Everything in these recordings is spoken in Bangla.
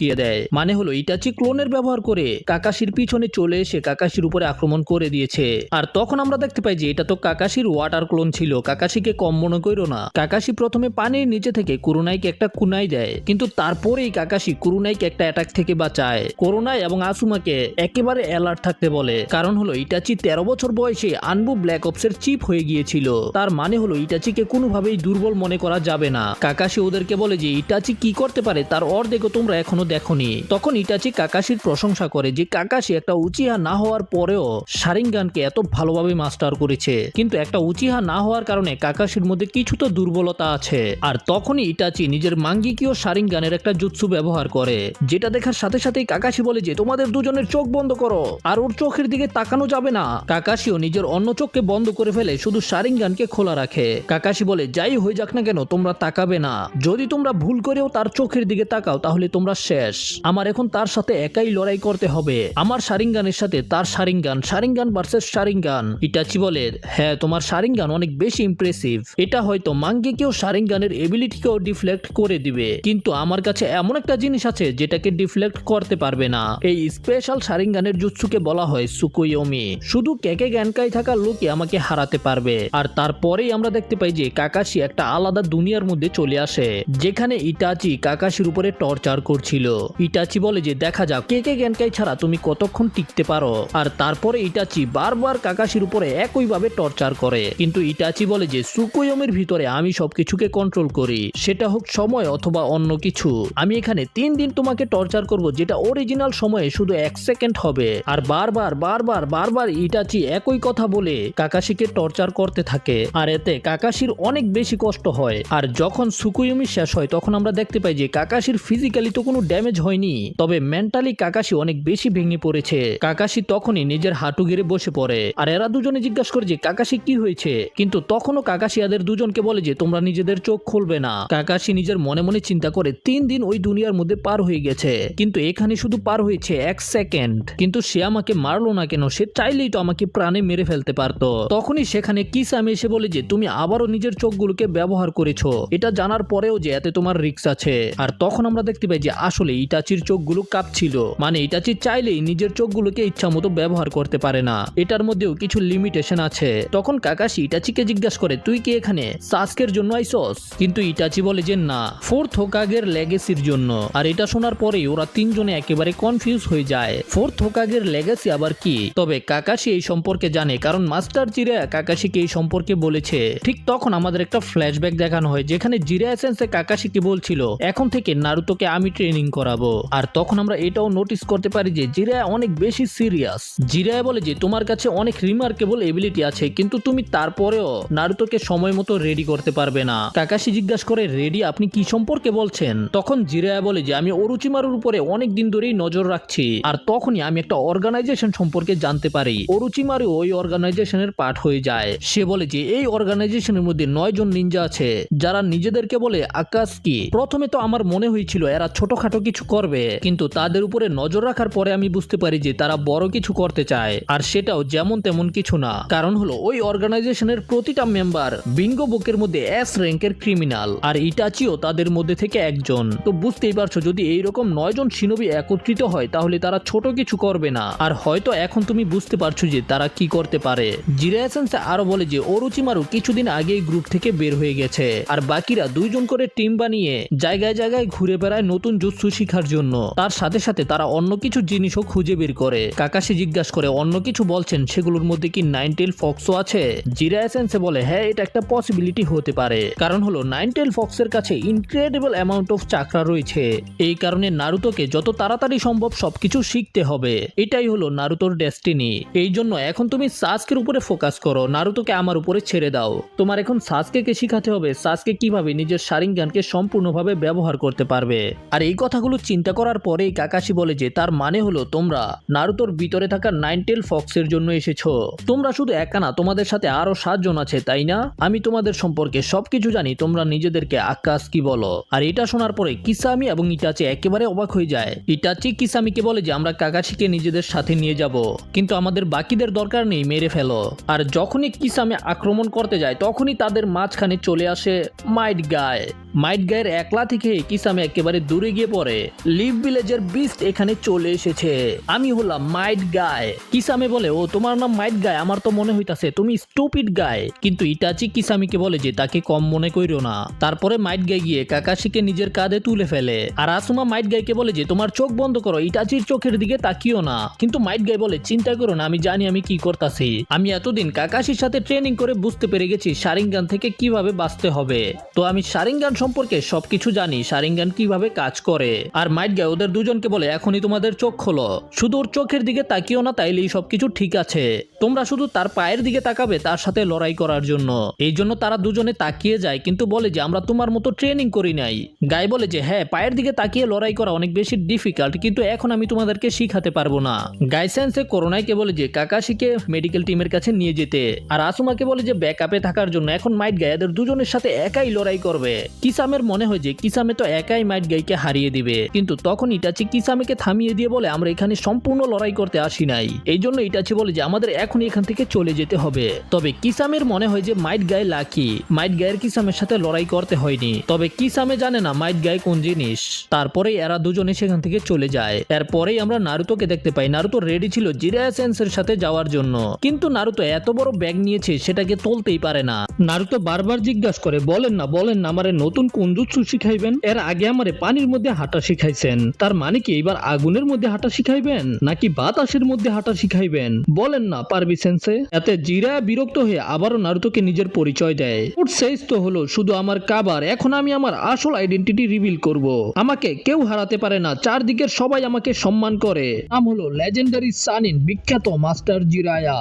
উস্কিয়ে দেয়। মানে হলো ইটাচি ক্লোনের ব্যবহার করে কাকাশির পিছনে চলে এসে কাকাশির উপরে আক্রমণ করে দিয়েছে। আর তখন আমরা দেখতে পাই যে এটা তো কাকাশির ওয়াটার ক্লোন ছিল, কাকাশিকে কম মনে করো না। কাকাশি প্রথমে পানির নিচে থেকে কুরুনাইকে একটা কুনাই দেয়, কিন্তু তারপরেই কাকাশি কুরুনাইকে একটা অ্যাটাক থেকে বাঁচায়। করুনাই এবং আসুমাকে একেবারে অ্যালার্ট থাকতে বলে, কারণ হলো ইটাচি 13 বছর বয়সে আনবু ব্ল্যাক অপসের চিপ হয়ে গিয়েছিল। তার মানে হলো ইটাচিকে কোনোভাবেই দুর্বল মনে করা যাবে না। কাকাশি ওদেরকে বলে যে ইটাচি কি করতে পারে তার অর্ধেকও তোমরা এখনো দেখোনি। তখন ইটাচি কাকাশির প্রশংসা করে যে কাকাশি একটা উচিহা না হওয়ার পরেও শারিঙ্গানকে এত ভালোভাবে মাস্টার করেছে, কিন্তু একটা উচিহা না হওয়ার কারণে কাকাশির মধ্যে কিছু তো দুর্বলতা আছে। আর তখনই ইটাচি নিজের মাঙ্গিকীয় শারিঙ্গানের একটা জুৎসু ব্যবহার করে, যেটা দেখার সাথে সাথেই কাকাশি বলে যে তোমাদের দুজনের চোখ বন্ধ করো, আর ওর চোখের দিকে তাকানো যাবে না। কাকাশিও নিজের অন্য চোখকে বন্ধ করে ফেলে, শুধু শারিঙ্গানকে খোলা রাখে। কাকাশি বলে যাই হয়ে যাক না কেন তোমরা তাকাবে না, যদি তোমরা ভুল করেও তার চোখের দিকে তাকাও তাহলে তোমরা শেষ। আমার এখন তার সাথে একাই লড়াই করতে হবে, আমার শারিঙ্গানের সাথে তার Sharingan, Sharingan versus Sharingan. Itachi বলে হ্যাঁ তোমার শারিঙ্গান অনেক বেশি ইমপ্রেসিভ, এটা হয়তো মাঙ্গিকেও শারিঙ্গানের এবিলিটিকেও ডিফ্লেক্ট করে দিবে, কিন্তু আমার কাছে এমন একটা জিনিস আছে যেটাকে ডিফ্লেক্ট করতে পারবে না। এই স্পেশাল শারিঙ্গানের জুৎসুকে বলা হয় সুকুয়োমি। শুধু কেকে গ্যানকাই থাকা লোকই আমাকে হারাতে পারবে। আর তারপরেই আমরা দেখতে পাই যে কাকাশি একটা আলাদা দুনিয়ার মধ্যে চলে আসে, যেখানে ইটাচি কাকাশির উপরে টর্চার করছিল। ইটাচি বলে যে দেখা যাক কেকে গ্যানকাই ছাড়া তুমি কতক্ষণ টিকতে পারো। আর তারপরে ইটাচি বারবার কাকাশির উপরে একইভাবে টর্চার করে, কিন্তু ইটাচি বলে যে সুকুয়োমির ভিতরে আমি সবকিছুকে কন্ট্রোল করি, সেটা হোক সময় অথবা অন্য কিছু। আমি এখানে 3 দিন তোমাকে টর্চার করব, যেটা অরিজিনাল সময়ে শুধু 1 সেকেন্ড হবে। আর বারবার বারবার বারবার ইটাচি একই কথা বলে কাকাশিকে টর্চার করতে থাকে, আর এতে কাকাশির অনেক বেশি কষ্ট হয়। আর যখন সুকুয়োমি শেষ হয় তখন আমরা দেখতে পাই যে কাকাশির ফিজিক্যালি তো কোনো ড্যামেজ হয়নি, তবে মেন্টালি কাকাশি অনেক বেশি ভেঙে পড়েছে। কাকাশি তখনই নিজের হাঁটু গেড়ে বসে পড়ে, আর এরা দুজনে জিজ্ঞাসা করে যে কাকাশি কি হয়েছে, কিন্তু তখনও কাকাশি এদের দুজনকে বলে যে তোমরা নিজেদের চোখ খুলবে না। কাকাশি নিজের মনে মনে চিন্তা করে 3 দিন ওই দুনিয়ার মধ্যে পার হয়ে গেছে, কিন্তু এখানে শুধু পার হয়েছে 1 সেকেন্ড, কিন্তু সে আমাকে মারলো না কেন? সে চাইলেই তো আমাকে প্রাণে মেরে ফেলতে পারতো। তখনই সেখানে কিসামি এসে বলে যে তুমি আবারও নিজের চোখগুলোকে ব্যবহার করেছো, এটা জানার পরেও যে এতে তোমার রিস্ক আছে। আর তখন আমরা দেখতে পাই যে আসলে ইটাচির চোখগুলো কাঁপছিল, মানে ইটাচি চাইলেই নিজের চোখগুলোকে ইচ্ছা মতো ব্যবহার করতে পারে না, এটার মধ্যেও কিছু লিমিটেশন আছে। তখন কাকাশি ইটাচিকে জিজ্ঞাসা করে তুই কি এখানে সাসকের জন্য আইসস? কিন্তু ইটাচি বলে যে না, 4th হোকাগের লেগেসির জন্য। আর এটা শোনার পরেই ওরা তিনজনে একেবারে কনফিউজ হয়ে যায়, 4th হোকাগের লেগেসি আবার কি? তবে কাকাশি এই সম্পর্কে জানে, কারণ মাস্টার জিরায়া কাকাশিকে এই সম্পর্কে বলেছে। ঠিক তখন আমাদের একটা ফ্ল্যাশব্যাক দেখানো হয়, যেখানে জিরায়া সেন্সে কাকাশিকে বলছিল এখন থেকে নারুতোকে আমি ট্রেনিং করাবো। আর তখন আমরা এটাও নোটিস করতে পারি যে জিরায়া অনেক বেশি সিরিয়াস। জিরায়া বলে যে তোমার কাছে অনেক রিমার্কেবল এবিলিটি আছে, কিন্তু তুমি তারপরেও নারুতোকে সময় মতো রেডি করতে পারবে না। কাকাশি জিজ্ঞাসা করে রেডি আপনি কি সম্পর্কে বলছেন? তখন জিরায়া বলে যে আমি ওরুচিমারুর উপরে অনেক দিন ধরেই নজর রাখছি, আর তখনই আমি একটা অর্গানাইজেশন সম্পর্কে জানতে পারি, ওরুচিমারু ওই অর্গানাইজেশনের পার্ট হয়ে যায়। সে বলে যে এই অর্গানাইজেশনের মধ্যে 9 জন নিনজা আছে, যারা নিজেদেরকে বলে আকাসকি। প্রথমে তো আমার মনে হয়েছিল এরা ছোটখাটো কিছু করবে, কিন্তু তাদের উপরে নজর রাখার পরে আমি বুঝতে পারি যে তারা বড় কিছু করতে চায়, আর সেটাও যেমন তেমন কিছু না। কারণ হলো ওই অর্গানাইজেশনের প্রতিটা মেম্বার বিঙ্গো বুকের মধ্যে S র্যাঙ্কের ক্রিমিনাল, আর ইটাচিও তাদের মধ্যে থেকে একজন। তো বুঝতেই পারছো যদি এইরকম 9 জন শিনোবি একত্রিত হয় তাহলে তারা ছোট কিছু করবে না, আর হয়তো এখন তুমি বুঝতে পারছো যে তারা কি করতে পারে। জিরায়া সেন্সে আরো বলে যে ওরুচিমারু কিছুদিন আগেই গ্রুপ থেকে বের হয়ে গেছে, আর বাকিরা 2 জন করে টিম বানিয়ে জায়গায় জায়গায় ঘুরে বেড়ায় নতুন জুৎসু শিখার জন্য। তার সাথে সাথে তারা অন্য কিছু জিনিসও খুঁজে বের করে। কাকাশি জিজ্ঞাসা করে অন্য কিছু বলছেন, সেগুলোর মধ্যে কি 9-tail ফক্সও আছে? জিরায়া সেন্সে বলে হ্যাঁ এটা একটা পসিবিলিটি হতে পারে, কারণ হলো 9-tail ফক্সের কাছে ইনক্রেডিবল অ্যামাউন্ট অফ চাকরা রয়েছে। এই কারণে নারুতোকে যত তাড়াতাড়ি সম্ভব সবকিছু শিখতে হবে, এটাই হলো নারুতোর ডেস্টিনি। এই জন্য এখন তুমি সাসকের উপরে ফোকাস করো, নারুতোকে আমার উপরে ছেড়ে দাও। তোমার এখন সাসকেকে শিখাতে হবে সাসকে কিভাবে নিজের শারিঙ্গানকে সম্পূর্ণভাবে ব্যবহার করতে পারবে। আর এই কথাগুলো চিন্তা করার পরেই কাকাশি বলে যে তার মানে হলো তোমরা নারুতোর ভিতরে থাকা 9-tail ফক্সের জন্য এসেছো। তোমরা শুধু একা না, তোমাদের সাথে আরো 7 জন আছে, তাই না? আমি তোমাদের সম্পর্কে সবকিছু জানি, তোমরা নিজেদেরকে আকাসকি বলো। আর এটা শোনার পরে কিসামি এবং ইটাচি একেবারে অবাক হয়ে যায়। ইটাচি কিসামিকে বলে যে আমরা কাকাশিকে নিজেদের সাথে নিয়ে যাব, কিন্তু আমাদের বাকিদের দরকার নেই, মেরে ফেলো। আর যখনই কিসামি আক্রমণ করতে যায় তখনই তাদের মাঝখানে চলে আসে মাইট গায়। মাইট গায়ের একলা থেকে কিসামি একেবারে দূরে গিয়ে পড়ে করে লিভ ভিলেজের বিস্ট এখানে চলে এসেছে। আমি হলাম মাইট গায়। কিসামে বলে, ও তোমার নাম মাইট গায়, আমার তো মনে হইতাছে তুমি স্টুপিড গায়। কিন্তু ইটাচি কিসামিকে বলে যে তাকে কম মনে কইরো না। তারপরে মাইট গাই গিয়ে কাকাশিকে নিজের কাঁধে তুলে ফেলে। আর আসুমা মাইট গাইকে বলে যে তোমার চোখ বন্ধ করো, ইটাচির চোখের দিকে তাকিও না। কিন্তু মাইট গাই বলে, চিন্তা করো না, আমি জানি আমি কি করতাছি। আমি এতদিন কাকাশির সাথে ট্রেনিং করে বুঝতে পেরে গেছি শারিঙ্গান থেকে কিভাবে বাঁচতে হবে। তো আমি শারিঙ্গান সম্পর্কে সবকিছু জানি, শারিঙ্গান কিভাবে কাজ করে। আর মাইট গাই ওদের দুজনকে বলে, এখনই তোমাদের চোখ খোলো, শুধু ওর চোখের দিকে তাকিও না, তাইলেই সবকিছু ঠিক আছে। তোমরা শুধু তার পায়ের দিকে তাকাবে তার সাথে লড়াই করার জন্য। এই জন্য তারা দুজনে তাকিয়ে যায়, কিন্তু বলে যে আমরা তোমার মতো ট্রেনিং করি নাই। গাই বলে যে হ্যাঁ, পায়ের দিকে তাকিয়ে লড়াই করা অনেক বেশি ডিফিকাল্ট, কিন্তু এখন আমি তোমাদেরকে শিখাতে পারবো না। গাই সেন্সে করোনাইকে বলে যে কাকাশিকে মেডিকেল টিমের কাছে নিয়ে যেতে। আর আসুমাকে বলে যে ব্যাকআপে থাকার জন্য। এখন মাইট গাই এদের দুজনের সাথে একাই লড়াই করবে। কিসামের মনে হয় যে কিসামে তো একাই মাইট গাইকে হারিয়ে দিবে, কিন্তু তখন ইটাচি কিসামেকে থামিয়ে দিয়ে বলে আমরা এখানে সম্পূর্ণ লড়াই করতে আসি নাই। এই জন্য ইটাচি বলে যে আমাদের এখনই এখান থেকে চলে যেতে হবে। তবে কিসামের মনে হয় যে মাইট গাই লাকি, মাইট গায়ের কিসামের সাথে লড়াই করতে হয়নি। তবে কিসামে জানে না মাইট গাই কোন জিনিস। তারপরে এরা দুজনে সেখান থেকে চলে যায়। এরপরেই আমরা নারুতোকে দেখতে পাই। নারুতো রেডি ছিল জিরায়া সেন্সের সাথে যাওয়ার জন্য, কিন্তু নারুতো এত বড় ব্যাগ নিয়েছে সেটাকে তুলতেই পারে না। নারুতো বারবার জিজ্ঞাসা করে, বলেন না আমারে নতুন কোন জুৎসু শিখাইবেন? এর আগে আমারে পানির মধ্যে হাঁটা শিখাইছেন, তার মানে কি এবার আগুনের মধ্যে হাঁটা শিখাইবেন নাকি বাতাসের মধ্যে হাঁটা শিখাইবেন? বলেন না পারবি সেন্সে। এতে জিরায়া বিরক্ত হয়ে আবারও নারুতোকে নিজের পরিচয় দেয়। ওর শেষ তো হলো শুধু আমার কাবার, এখন আমি আমার আসল আইডেন্টিটি রিভিল করব। আমাকে কেউ হারাতে পারে না, চারদিকের সবাই আমাকে সম্মান করে। নাম হলো লেজেন্ডারি সানিন, বিখ্যাত মাস্টার জিরায়া।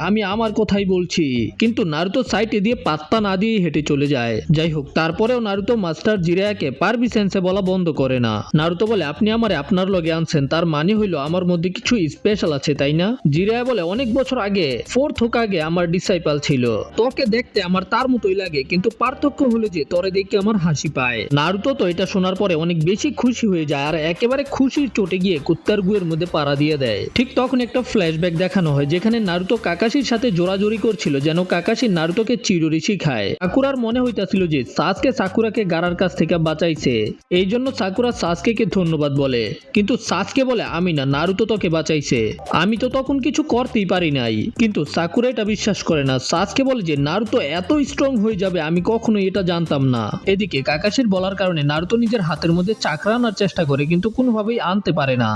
আমি আমার কথাই বলছি। কিন্তু নারুতো সাইটে দিয়ে পাত্তা না দিয়ে হেঁটে চলে যায়। যাই হোক, তারপরেও নারুতো মাস্টার জিরায়াকে পারবি সেন্সে বলা বন্ধ করে না। নারুতো বলে, আপনি আমারে আপনার লগে আনছেন, তার মানে হইলো আমার মধ্যে কিছু স্পেশাল আছে, তাই না? জিরায়া বলে, অনেক বছর আগে ফোর্থ হোকাগে আমার ডিসাইপল ছিল, তোকে দেখতে আমার তার মতোই লাগে, কিন্তু পার্থক্য হলো যে তোরে দেখে আমার হাসি পায়। নারুতো তো এটা শোনার পরে অনেক বেশি খুশি হয়ে যায়, আর একেবারে খুশির চোটে গিয়ে কুত্তার গুয়ের মধ্যে পাড়া দিয়ে দেয়। ঠিক তখন একটা ফ্ল্যাশব্যাক দেখানো হয়, যেখানে নারুতো কাকাশির সাথে জোরাজোরি করছিল যেন কাকাশি নারুতোকে চিরুরি শিখায়। সাকুরার মনে হইতাছিল যে সাসকে সাকুরাকে গারার কাছ থেকে বাঁচাইছে, এই জন্য সাকুরা সাসকেকে ধন্যবাদ বলে। কিন্তু সাসকে বলে, আমি না, নারুতো তোকে বাঁচাইছে, আমি তো তখন কিছু করতেই পারি নাই। কিন্তু সাকুরা এটা বিশ্বাস করে না। সাসকে বলে যে নারুতো এত স্ট্রং হয়ে যাবে আমি কখনোই এটা জানতাম না। এদিকে কাকাশির বলার কারণে নারুতো নিজের হাতের মধ্যে চাকরা আনার চেষ্টা করে, কিন্তু কোনোভাবেই আনতে পারে না।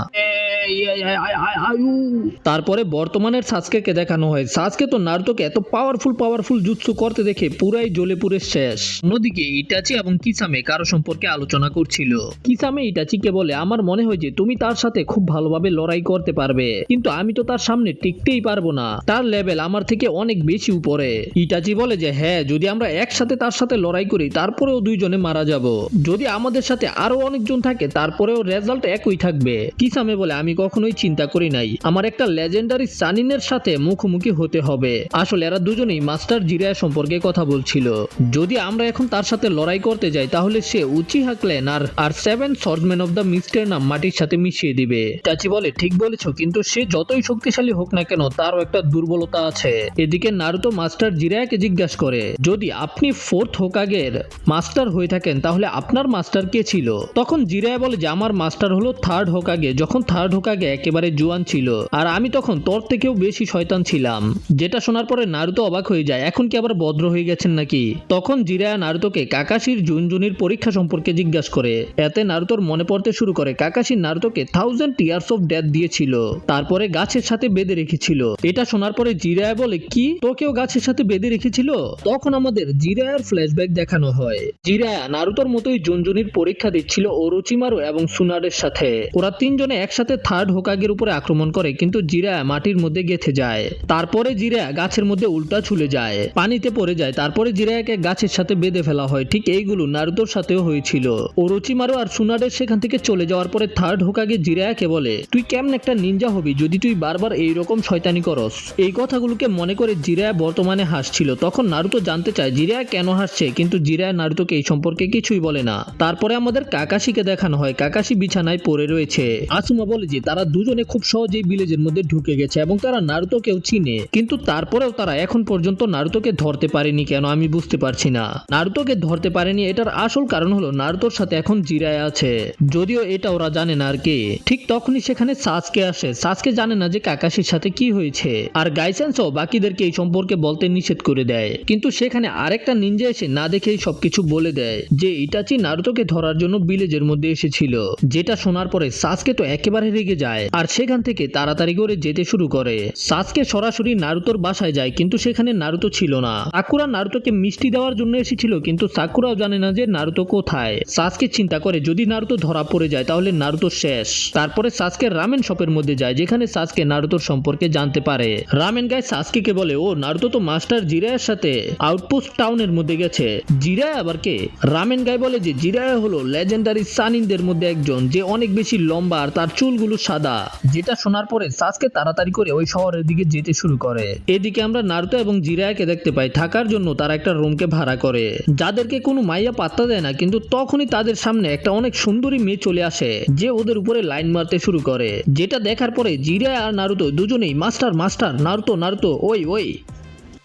তারপরে বর্তমানের সাসকেকে দেখানো হয়। সাসকে তো নারুতোকে এত পাওয়ারফুল জুৎসু করতে দেখে পুরাই জ্বলে পুড়ে শেষ। অন্যদিকে ইটাচি এবং কিসামে কারো সম্পর্কে আলোচনা করছিল। কিসামে ইটাচিকে বলে, আমার মনে হয় যে তুমি তার সাথে খুব ভালোভাবে লড়াই করতে পারবে, কিন্তু আমি তো তার সামনে টিকতেই পারবো না, তার লেভেল আমার থেকে অনেক বেশি উপরে। ইটাচি বলে যে হ্যাঁ, যদি আমরা একসাথে তার সাথে লড়াই করি তারপরেও দুইজনে মারা যাব, যদি আমাদের সাথে আরো অনেকজন থাকে তারপরেও রেজাল্ট একই থাকবে। কিসামে বলে, আমি কখনোই চিন্তা করি নাই আমার একটা লেজেন্ডারি সানিনের সাথে মুখোমুখি হতে হবে। আসলে এরা দুজনেই মাস্টার জিরায়া সম্পর্কে কথা বলছিল। যদি আমরা এখন তার সাথে লড়াই করতে যাই তাহলে সে উচিহা ক্ল্যান আর 7 সর্জম্যান অফ দ্য মিস্টের নাম মাটির সাথে মিশিয়ে দিবে। ইটাচি বলে, ঠিক বলেছো, কিন্তু সে যতই শক্তিশালী হোক না কেন তারও একটা দুর্বলতা আছে। এদিকে নারুতো মাস্টার জিরায়াকে জিজ্ঞাসা করে, যদি আপনি ফোর্থ হোকাগের মাস্টার হয়ে থাকেন তাহলে আপনার মাস্টার কে ছিল? তখন জিরায়া বলে যে আমার মাস্টার হলো থার্ড হোকাগে, যখন থার্ড হোকাগে একেবারে জোয়ান ছিল, আর আমি তখন তোর থেকেও বেশি শয়তান ছিলাম। যেটা শোনার পরে নারুতো অবাক হয়ে যায়, এখন কি আবার ভদ্র হয়ে গেছেন নাকি? তখন জিরায়া নারুতোকে কাকাশির জুনজুনির পরীক্ষা সম্পর্কে জিজ্ঞাসা করে। এতে নারুতোর মনে পড়তে শুরু করে কাকাশি নারুতোকে 1000 ইয়ার্স অফ ডেথ দিয়েছিল, তারপরে গাছের সাথে বেঁধে রেখেছিল। এটা শোনার পরে জিরায়া বলে, কি তোকেও গাছের সাথে বেঁধে রেখেছিল? তখন আমাদের জিরায়ার ফ্ল্যাশব্যাক দেখানো হয়। জিরায়া নারুতোর মতোই জুনজুনির পরীক্ষা দিচ্ছিল ওরোচিমারু এবং সুনারের সাথে। ওরা তিনজনে একসাথে থার্ড হোকাগের উপরে আক্রমণ করে, কিন্তু জিরায়া মাটির মধ্যে গেঁথে যায়। তারপরে জিরায়া গাছের মধ্যে উল্টা ঝুলে যায়, পানিতে পড়ে যায়। তারপরে জিরায়াকে গাছের সাথে বেঁধে ফেলা হয়। ঠিক এইগুলো নারুতোর সাথেও হয়েছিল। ওরোচিমারু আর সুনারের সেখান থেকে চলে যাওয়ার পরে থার্ড হোকাগে জিরায়াকে বলে, তুই কেমন একটা নিনজা হবি যদি তুই বারবার এইরকম শয়তানি করস। এই কথাগুলোকে মনে করে জিরায়া বর্তমানে হাসছিল। তখন নারুতো জানতে চায় জিরায়া কেন হাসছে, কিন্তু জিরায়া নারুতোকে এই সম্পর্কে কিছুই বলে না। তারপরে আমাদের কাকাশিকে দেখানো হয়। কাকাশি বিছানায় পড়ে রয়েছে। আসুমা বলে যে তারা দুজনে খুব সহজেই ভিলেজের মধ্যে ঢুকে গেছে এবং তারা নারুতোকেও চিনে, কিন্তু তারপরেও তারা এখন পর্যন্ত নারুতোকে ধরতে পারেনি কেন আমি বুঝতে পারছি না। নারুতোকে ধরতে পারেনি এটার আসল কারণ হলো নারুতোর সাথে এখন জিরায়া আছে, যদিও এটা ওরা জানে না আর কি। ঠিক তখনই সেখানে সাসকে আসে। সাসকে জানে না যে কাকাশির সাথে কি হয়েছে, আর গাইসেন্সও বাকিদেরকে এই সম্পর্কে বলতে নিষেধ করে দেয়। কিন্তু সেখানে আরেকটা নিনজা এসে না দেখেই সবকিছু বলে দেয় যে ইটাচি নারুতোকে ধরার জন্য ভিলেজের মধ্যে এসেছিল। যেটা শোনার পরে সাসকে তো একেবারে রেগে যায় আর সেখান থেকে তাড়াতাড়ি করে যেতে শুরু করে। সাসকে সরাসরি নারুতোর বাসায় যায়, কিন্তু সেখানে নারুতো ছিল না। সাকুরা নারুতোকে মিষ্টি দেওয়ার জন্য এসেছিল, কিন্তু সাকুরাও জানে না যে নারুতো কোথায়। সাসকে চিন্তা করে যদি নারুতো ধরা পড়ে যায় তাহলে নারুতো শেষ। তারপরে সাসকে রামেন শপের মধ্যে যায়, যেখানে সাসকে নারুতোর সম্পর্কে জানতে পারে। রামেন গাই সাসকে বলে ও নারুতো তো মাস্টার জিরায়ার সাথে আউটপোস্ট টাউনের মধ্যে গেছে। জিরায়া আবার কে? রামেন গাই বলে যে জিরায়া হলো লেজেন্ডারি সানিনদের মধ্যে একজন, যে অনেক বেশি লম্বা আর তার চুলগুলো সাদা। যেটা শোনার পরে সাসকে তাড়াতাড়ি করে ওই শহরের দিকে যেতে শুরু করে। এদিকে আমরা নারুতো এবং জিরায়াকে দেখতে পাই থাকার জন্য তারা একটা রুমকে ভাড়া করে, যাদেরকে কোনো মাইয়া পাত্তা দেয় না। কিন্তু তখনই তাদের সামনে একটা অনেক সুন্দরী মেয়ে চলে আসে, যে ওদের উপরে লাইন মারতে শুরু করে। যেটা দেখার পরে জিরায়া আর নারুতো দুজনেই মাস্টার মাস্টার নারুতো নারুতো ওই ওই।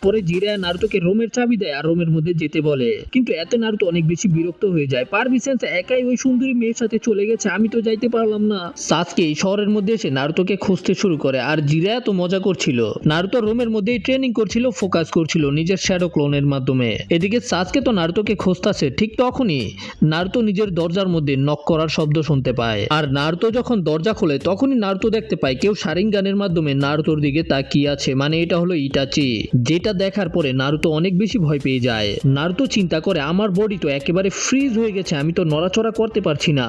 পরে জিরায়া নারুতোকে রোমের চাবি দেয় আর রোমের মধ্যে যেতে বলে, কিন্তু এতে নারুতো অনেক বেশি বিরক্ত হয়ে যায়। পারবি সেন্স একাই ওই সুন্দরী মেয়ের সাথে চলে গেছে, আমি তো যাইতে পারলাম না। সাসকে এই শহরের মধ্যে এসে নারুতোকে খুঁজতে শুরু করে, আর জিরায়া তো মজা করছিল। নারুতো রোমের মধ্যেই ট্রেনিং করছিল, ফোকাস করছিল নিজের শ্যাডো ক্লোনের মাধ্যমে। এদিকে সাসকে তো নারুতোকে খুঁজতেছে। ঠিক তখনই নারুতো নিজের দরজার মধ্যে নক করার শব্দ শুনতে পায়, আর নারুতো যখন দরজা খোলে তখনই নারুতো দেখতে পায় কেউ শারিঙ্গানের মাধ্যমে নারুতোর দিকে তাকিয়ে আছে। মানে এটা হলো ইটাচি। যেটা দেখার পরে নারুতো অনেক বেশি ভয় পেয়ে যায়। নারুতো চিন্তা করে আমার বডি তো একেবারে ফ্রিজ হয়ে গেছে, আমি তো নড়াচড়া করতে পারছি না।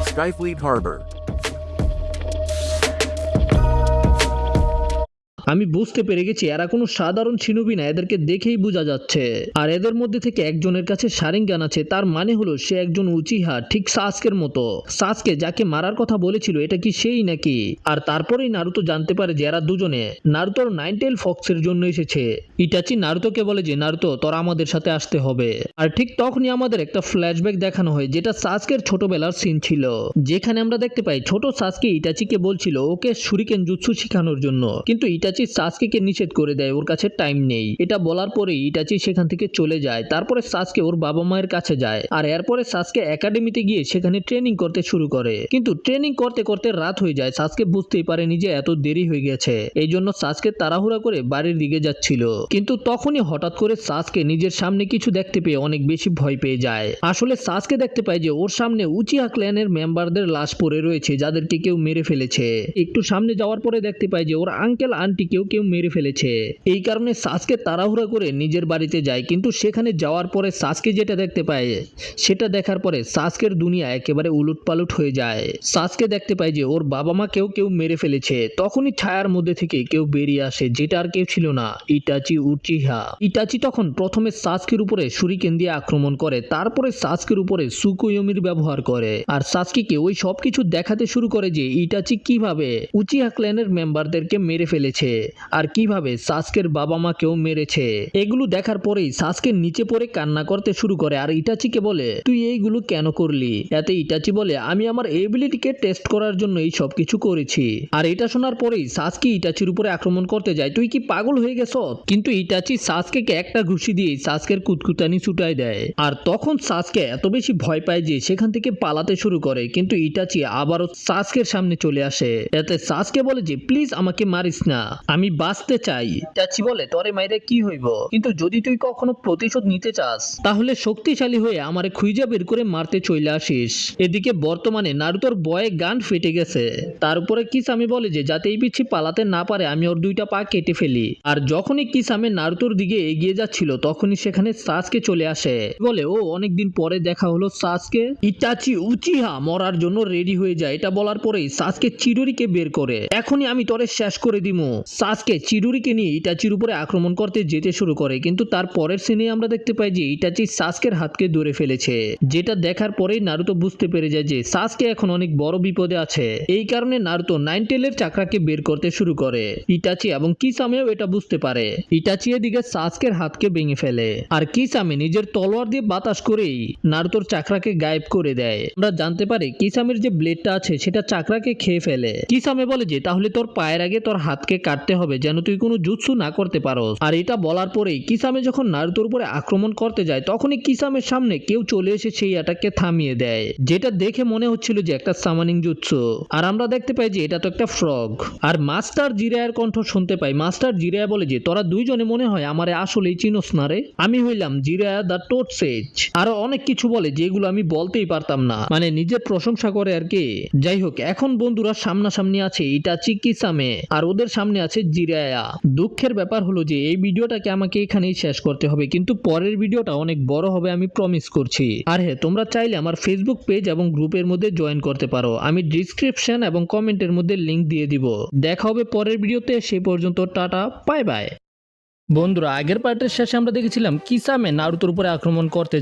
Skyfleet Harbor. আমি বুঝতে পেরে গেছি এরা কোনো সাধারণ শিনোবি না, এদেরকে দেখেই বোঝা যাচ্ছে। আর এদের মধ্যে থেকে একজনের কাছে শারিঙ্গান আছে, তার মানে হলো সে একজন উচিহা, ঠিক সাসকের মতো। সাসকে যাকে মারার কথা বলেছিল এটা কি সেই নাকি? আর তারপরেই নারুতো জানতে পারে যে এরা দুজনে নারুতোর নাইনটেল ফক্সের জন্য এসেছে। ইটাচি নারুতোকে বলে যে নারুতো তোরা আমাদের সাথে আসতে হবে। আর ঠিক তখনই আমাদের একটা ফ্ল্যাশব্যাক দেখানো হয়, যেটা সাসকের ছোটবেলার সিন ছিল, যেখানে আমরা দেখতে পাই ছোট সাসকে ইটাচিকে বলছিল ওকে শুরিকেন জুৎসু শেখানোর জন্য, কিন্তু ইটাচি সাসকে নিষেধ করে দেয়, ওর কাছে টাইম নেই। এটা বলার পরে ইটাচি সেখান থেকে চলে যায়। তারপরে সাসকে ওর বাবা মায়ের কাছে যায়, আর এরপরে সাসকে একাডেমিতে গিয়ে সেখানে ট্রেনিং করতে শুরু করে। কিন্তু ট্রেনিং করতে করতে রাত হয়ে যায়। সাসকে বুঝতেই পারেনি যে এত দেরি হয়ে গেছে, এই জন্য সাসকে তাড়াহুড়া করে বাড়ির দিকে যাচ্ছিল। কিন্তু তখনই হঠাৎ করে সাসকে নিজের সামনে কিছু দেখতে পেয়ে অনেক বেশি ভয় পেয়ে যায়। আসলে সাসকে দেখতে পায় যে ওর সামনে উচিহা ক্ল্যানের মেম্বারদের লাশ পড়ে রয়েছে, যাদেরকে কেউ মেরে ফেলেছে। একটু সামনে যাওয়ার পরে দেখতে পায় যে ওর আঙ্কেল আন্টি কেউ মেরে ফেলেছে। এই কারণে সাসকে তাড়াহুড়া করে নিজের বাড়িতে যায়। কিন্তু সেখানে যাওয়ার পরে সাসকে যেটা দেখতে পায় সেটা দেখার পরে সাসকের দুনিয়া একেবারে উলটপালট হয়ে যায়। সাসকে দেখতে পায় যে ওর বাবা মা কেউ মেরে ফেলেছে। তখনই ছায়ার মধ্যে থেকে কেউ বেরিয়ে আসে, যেটা আর কেউ ছিল না, ইটাচি উচিহা। ইটাচি তখন প্রথমে সাসকের উপরে শুরিকেন দিয়ে আক্রমণ করে, তারপরে সাসকের উপরে সুকুয়োমির ব্যবহার করে, আর সাসকিকে ওই সবকিছু দেখাতে শুরু করে যে ইটাচি কিভাবে উচিহা ক্ল্যানের মেম্বারদেরকে মেরে ফেলেছে আর কিভাবে সাসকের বাবা মাকেও মেরেছে। এগুলো দেখার পরেই সাসকে নিচে পড়ে কান্না করতে শুরু করে, আর ইটাচিকে বলে তুই এইগুলো কেন করলি? এতে ইটাচি বলে আমি আমার এবিলিটিকে টেস্ট করার জন্য এই সব কিছু করেছি। আর এটা শোনার পরেই সাসকে ইটাচির উপরে আক্রমণ করতে যায়। তুই কি পাগল হয়ে গেছ? কিন্তু ইটাচি সাসকে একটা ঘুষি দিয়ে সাসকের কুতকুতানি ছুটাই দেয়। আর তখন সাসকে এত বেশি ভয় পায় যে সেখান থেকে পালাতে শুরু করে, কিন্তু ইটাচি আবারও সাসকের সামনে চলে আসে। এতে সাসকে বলে যে প্লিজ আমাকে মারিস না, আমি বাঁচতে চাই। ইটাচি বলে তোরে মাইরে কি হইব, কিন্তু যদি তুই কখনো প্রতিশোধ নিতে চাস তাহলে শক্তিশালী হয়ে আমারে খুঁজে বের করে মারতে চলে আসিস। এদিকে বর্তমানে নারুতোর বয়ে গান ফেটে গেছে। তার উপরে কিসামি বলে যে যাতে এই পিচ্ছি পালাতে না পারে আমি ওর দুইটা পা কেটে ফেলি। আর যখনই কিসামে নারুতোর দিকে এগিয়ে যাচ্ছিল তখনই সেখানে সাসকে চলে আসে। বলে ও অনেকদিন পরে দেখা হলো সাসকে। ইটাচি উচিহা মরার জন্য রেডি হয়ে যায়। এটা বলার পরেই সাসকে চিডোরিকে বের করে, এখনই আমি তোরে শেষ করে দিমু। সাসকে চিরুরিকে নিয়ে ইটাচির উপরে আক্রমণ করতে যেতে শুরু করে, কিন্তু তার পরের সিনে আমরা দেখতে পাই যে ইটাচি সাসকের হাতকে ধরে ফেলেছে। যেটা দেখার পরেই নারুতো বুঝতে পেরে যায় যে সাসকে এখন অনেক বড় বিপদে আছে। এই কারণে নারুতো নাইন টেলের চাকরাকে বের করতে শুরু করে। ইটাচি এবং কিসামেও এটা বুঝতে পারে। ইটাচি এদিকে সাসকের হাতকে ভেঙে ফেলে, আর কিসামে নিজের তলোয়ার দিয়ে বাতাস করেই নারুতোর চাকরাকে গায়েব করে দেয়। আমরা জানতে পারি কিসামের যে ব্লেডটা আছে সেটা চাকরাকে খেয়ে ফেলে। কিসামে বলে যে তাহলে তোর পায়ের আগে তোর হাতকে কাটতে হবে যেন তুই কোনো জুৎসু না করতে পারোস। আর এটা বলার পরেই কিসামে যখন নারুতোর উপরে আক্রমণ করতে যায় তখনই কিসামের সামনে কেউ চলে এসে সেই অ্যাটাককে থামিয়ে দেয়, যেটা দেখে মনে হচ্ছিল যে একটা সামানিং জুৎসু। আর আমরা দেখতে পাই যে এটা তো একটা ফ্রগ। আর মাস্টার জিরায়ের কণ্ঠ শুনতে পাই। মাস্টার জিরায়া বলে যে তোরা দুইজনে মনে হয় আমারে আসলেই চিনোস না রে, আমি হইলাম জিরায়া দা টোট সেজ। আরো অনেক কিছু বলে যেগুলো আমি বলতেই পারতাম না, মানে নিজের প্রশংসা করে আর কি। যাই হোক, এখন বন্ধুরা সামনাসামনি আছে ইটাচি কিসামে আর ওদের সামনে আছে জিরায়া। দুঃখের ব্যাপার হলো যে এই ভিডিওটাকে আমাকে এখানেই শেষ করতে হবে, কিন্তু পরের ভিডিওটা অনেক বড় হবে আমি প্রমিস করছি। আর হ্যাঁ, তোমরা চাইলে আমার ফেসবুক পেজ এবং গ্রুপের মধ্যে জয়েন করতে পারো, আমি ডিসক্রিপশন এবং কমেন্টের মধ্যে লিংক দিয়ে দিব। দেখা হবে পরের ভিডিওতে, সেই পর্যন্ত টাটা, বাই বাই। বন্ধুরা, আগের পার্টের শেষে আমরা দেখেছিলাম কিসামে নারুতোর উপরে আক্রমণ করতে